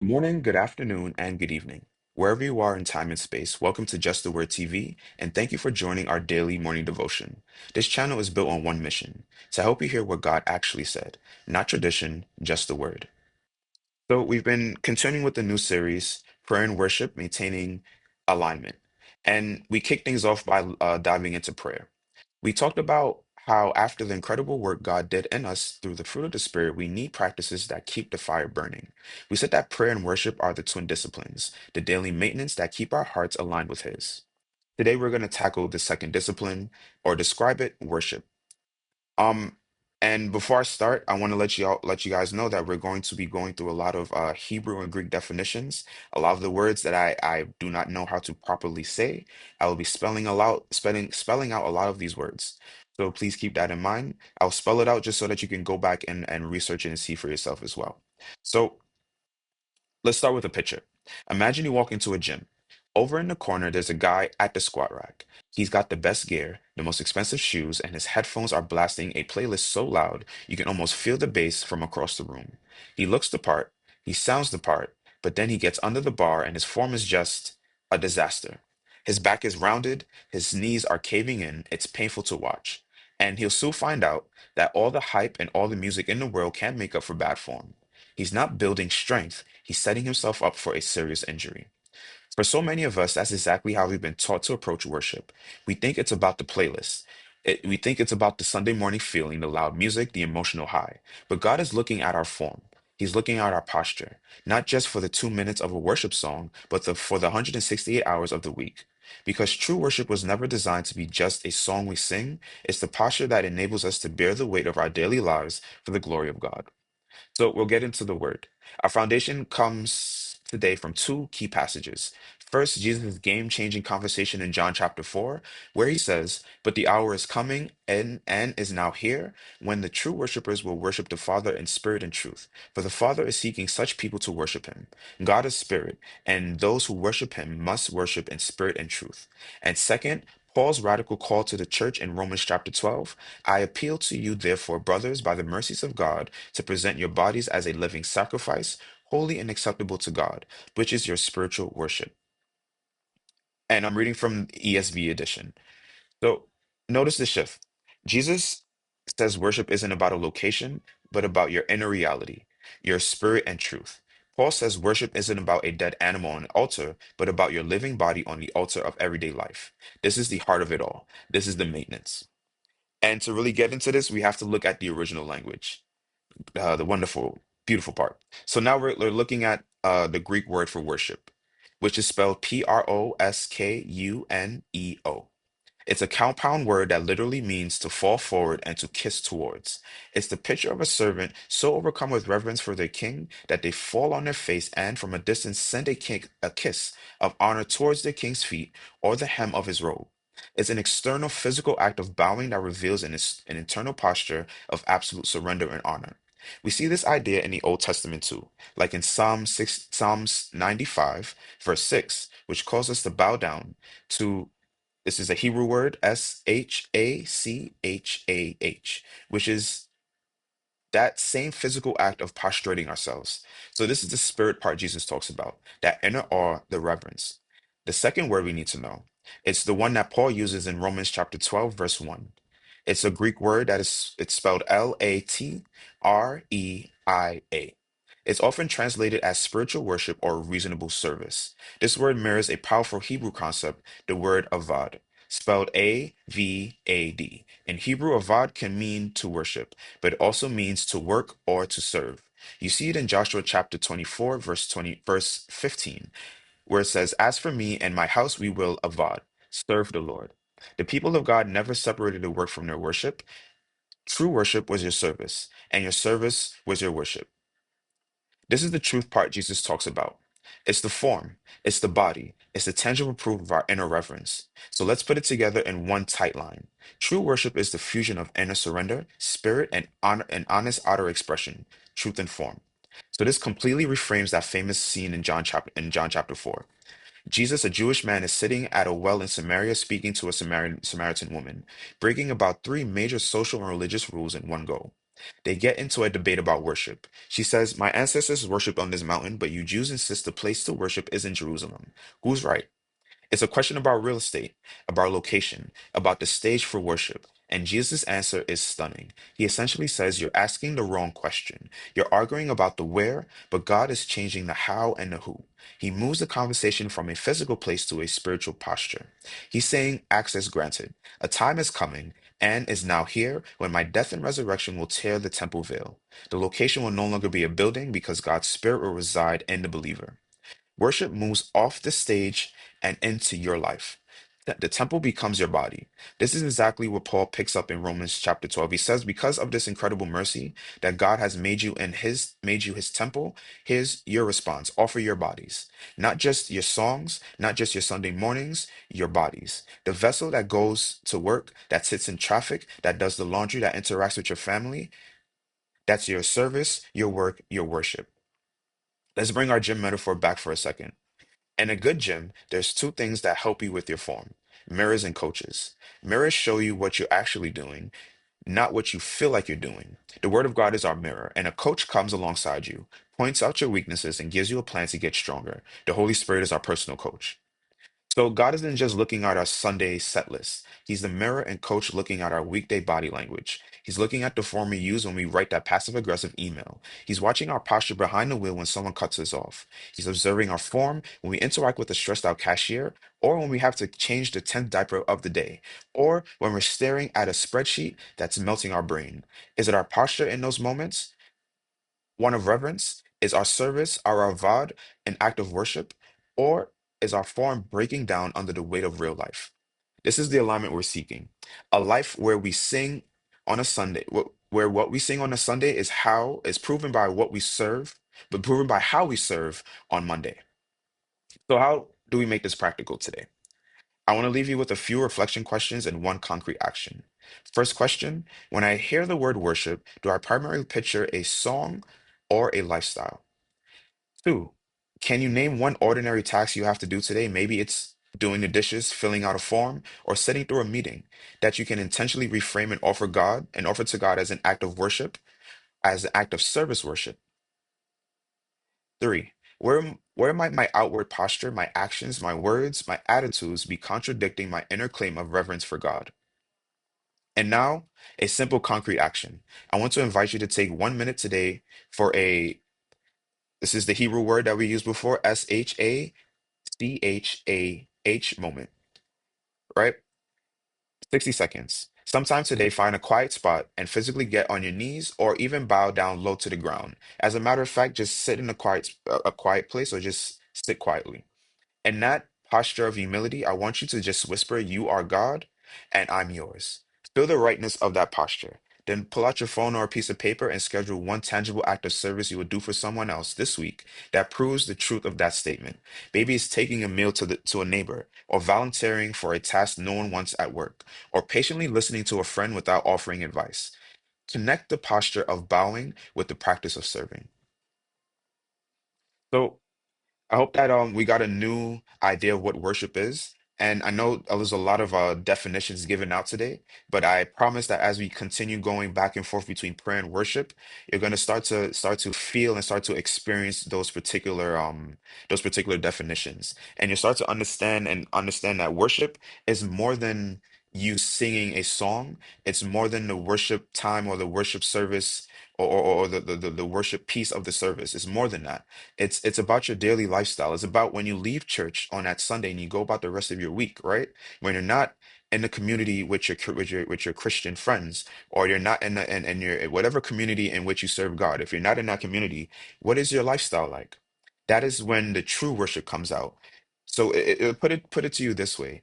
Morning, good afternoon, and good evening. Wherever you are in time and space, welcome to Just the Word TV, and thank you for joining our daily morning devotion. This channel is built on one mission to help you hear what God actually said, not tradition, just the Word. So, we've been continuing with the new series, Prayer and Worship, Maintaining Alignment. And we kicked things off by diving into prayer. We talked about how, after the incredible work God did in us through the fruit of the Spirit, we need practices that keep the fire burning. We said that prayer and worship are the twin disciplines, the daily maintenance that keep our hearts aligned with His. Today, we're going to tackle the second discipline, or describe it, worship. Um, and before I start, I want to let you guys know that we're going to be going through a lot of Hebrew and Greek definitions. A lot of the words that I do not know how to properly say, I will be spelling out a lot of these words. So please keep that in mind. I'll spell it out just so that you can go back and research it and see for yourself as well. So let's start with a picture. Imagine you walk into a gym. Over in the corner, there's a guy at the squat rack. He's got the best gear, the most expensive shoes, and his headphones are blasting a playlist so loud you can almost feel the bass from across the room. He looks the part, he sounds the part, but then he gets under the bar and his form is just a disaster. His back is rounded, his knees are caving in, it's painful to watch. And he'll soon find out that all the hype and all the music in the world can't make up for bad form. He's not building strength, he's setting himself up for a serious injury. For so many of us, that's exactly how we've been taught to approach worship. We think it's about the playlist. We think it's about the Sunday morning feeling, the loud music, the emotional high. But God is looking at our form. He's looking at our posture, not just for the 2 minutes of a worship song, but for the 168 hours of the week. Because true worship was never designed to be just a song we sing, it's the posture that enables us to bear the weight of our daily lives for the glory of God. So we'll get into the word. Our foundation comes today from two key passages. First, Jesus' game-changing conversation in John chapter 4, where he says, "But the hour is coming and is now here, when the true worshipers will worship the Father in spirit and truth. For the Father is seeking such people to worship him. God is spirit, and those who worship him must worship in spirit and truth." And second, Paul's radical call to the church in Romans chapter 12, "I appeal to you, therefore, brothers, by the mercies of God, to present your bodies as a living sacrifice, holy and acceptable to God, which is your spiritual worship." And I'm reading from ESV edition. So notice the shift. Jesus says worship isn't about a location, but about your inner reality, your spirit and truth. Paul says worship isn't about a dead animal on an altar, but about your living body on the altar of everyday life. This is the heart of it all. This is the maintenance. And to really get into this, we have to look at the original language, the wonderful, beautiful part. So now we're looking at the Greek word for worship, which is spelled Proskuneo. It's a compound word that literally means to fall forward and to kiss towards. It's the picture of a servant so overcome with reverence for their king that they fall on their face and from a distance send a kiss of honor towards their king's feet or the hem of his robe. It's an external physical act of bowing that reveals an internal posture of absolute surrender and honor. We see this idea in the Old Testament too, like in Psalms 95, verse 6, which calls us to bow down to, this is a Hebrew word, Shachah, which is that same physical act of prostrating ourselves. So this is the spirit part Jesus talks about, that inner awe, the reverence. The second word we need to know, it's the one that Paul uses in Romans chapter 12, verse 1. It's a Greek word it's spelled Lareia. It's often translated as spiritual worship or reasonable service. This word mirrors a powerful Hebrew concept, the word avad, spelled Avad. In Hebrew, avad can mean to worship, but it also means to work or to serve. You see it in Joshua chapter 24, verse 15, where it says, "As for me and my house, we will avad, serve the Lord." The people of God never separated the work from their worship. True worship was your service, and your service was your worship. This is the truth part Jesus talks about. It's the form, it's the body, it's the tangible proof of our inner reverence. So let's put it together in one tight line. True worship is the fusion of inner surrender, spirit, and honor, and honest outer expression, truth and form. So this completely reframes that famous scene in John chapter 4. Jesus, a Jewish man, is sitting at a well in Samaria speaking to a Samaritan woman, breaking about three major social and religious rules in one go. They get into a debate about worship. She says, "My ancestors worshiped on this mountain, but you Jews insist the place to worship is in Jerusalem. Who's right?" It's a question about real estate, about location, about the stage for worship. And Jesus' answer is stunning. He essentially says, "You're asking the wrong question. You're arguing about the where, but God is changing the how and the who." He moves the conversation from a physical place to a spiritual posture. He's saying, "Access granted. A time is coming and is now here when my death and resurrection will tear the temple veil. The location will no longer be a building because God's spirit will reside in the believer." Worship moves off the stage and into your life. The temple becomes your body. This is exactly what Paul picks up in Romans chapter 12. He says, "Because of this incredible mercy that God has made you his temple, here's your response. Offer your bodies. Not just your songs, not just your Sunday mornings, your bodies. The vessel that goes to work, that sits in traffic, that does the laundry, that interacts with your family, that's your service, your work, your worship." Let's bring our gym metaphor back for a second. In a good gym, there's two things that help you with your form: mirrors and coaches. Mirrors show you what you're actually doing, not what you feel like you're doing. The Word of God is our mirror, and a coach comes alongside you, points out your weaknesses, and gives you a plan to get stronger. The Holy Spirit is our personal coach. So God isn't just looking at our Sunday set list. He's the mirror and coach looking at our weekday body language. He's looking at the form we use when we write that passive aggressive email. He's watching our posture behind the wheel when someone cuts us off. He's observing our form when we interact with a stressed out cashier, or when we have to change the 10th diaper of the day, or when we're staring at a spreadsheet that's melting our brain. Is it our posture in those moments? One of reverence? Is our service, our avad, an act of worship? Or is our form breaking down under the weight of real life? This is the alignment we're seeking. A life where we sing on a Sunday, where what we sing on a Sunday is proven by what we serve, but proven by how we serve on Monday. So how do we make this practical today? I want to leave you with a few reflection questions and one concrete action. First question: when I hear the word worship, do I primarily picture a song or a lifestyle? Two, can you name one ordinary task you have to do today? Maybe it's doing the dishes, filling out a form, or sitting through a meeting that you can intentionally reframe and offer to God as an act of worship, as an act of service worship. Three, where might my outward posture, my actions, my words, my attitudes be contradicting my inner claim of reverence for God? And now, a simple concrete action. I want to invite you to take 1 minute today for this is the Hebrew word that we used before, SHACHAH moment, right? 60 seconds. Sometime today, find a quiet spot and physically get on your knees or even bow down low to the ground. As a matter of fact, just sit in a quiet place or just sit quietly. In that posture of humility, I want you to just whisper, "You are God, and I'm yours." Feel the rightness of that posture. Then pull out your phone or a piece of paper and schedule one tangible act of service you would do for someone else this week that proves the truth of that statement. Maybe it's taking a meal to a neighbor, or volunteering for a task no one wants at work, or patiently listening to a friend without offering advice. Connect the posture of bowing with the practice of serving. So, I hope that we got a new idea of what worship is. And I know there's a lot of definitions given out today, but I promise that as we continue going back and forth between prayer and worship, you're going to start to feel and start to experience those particular definitions. And you start to understand that worship is more than you singing a song. It's more than the worship time or the worship service or the worship piece of the service. It's more than that. It's about your daily lifestyle. It's about when you leave church on that Sunday and you go about the rest of your week, right? When you're not in the community with your Christian friends, or you're not in your whatever community in which you serve God. If you're not in that community, what is your lifestyle like? That is when the true worship comes out. So put it to you this way: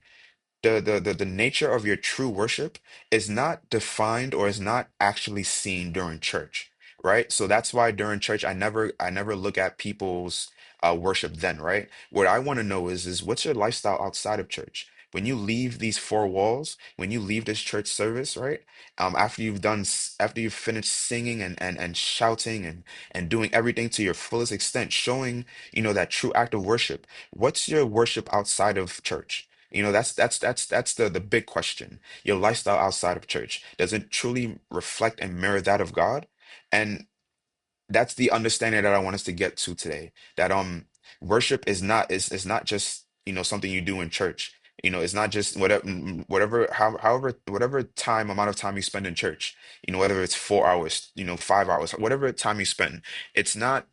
the nature of your true worship is not defined or is not actually seen during church, right? So that's why during church I never look at people's worship then, right? What I want to know is what's your lifestyle outside of church? When you leave these four walls, when you leave this church service, right? After you've finished singing and shouting and doing everything to your fullest extent, showing, that true act of worship, what's your worship outside of church? That's the big question. Your lifestyle outside of church, does it truly reflect and mirror that of God? And that's the understanding that I want us to get to today. That worship is not just, something you do in church. It's not just whatever time amount of time you spend in church, whether it's 4 hours, 5 hours, whatever time you spend, that's not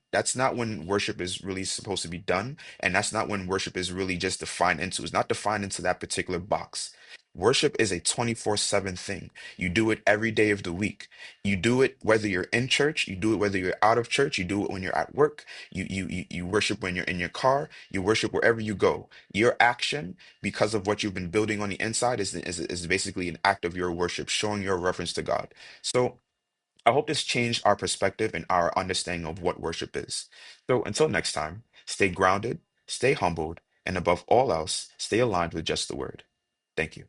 when worship is really supposed to be done. And that's not when worship is really just defined into. It's not defined into that particular box. Worship is a 24/7 thing. You do it every day of the week. You do it whether you're in church, you do it whether you're out of church, you do it when you're at work, you worship when you're in your car, you worship wherever you go. Your action, because of what you've been building on the inside, is basically an act of your worship, showing your reverence to God. So I hope this changed our perspective and our understanding of what worship is. So until next time, stay grounded, stay humbled, and above all else, stay aligned with just the word. Thank you.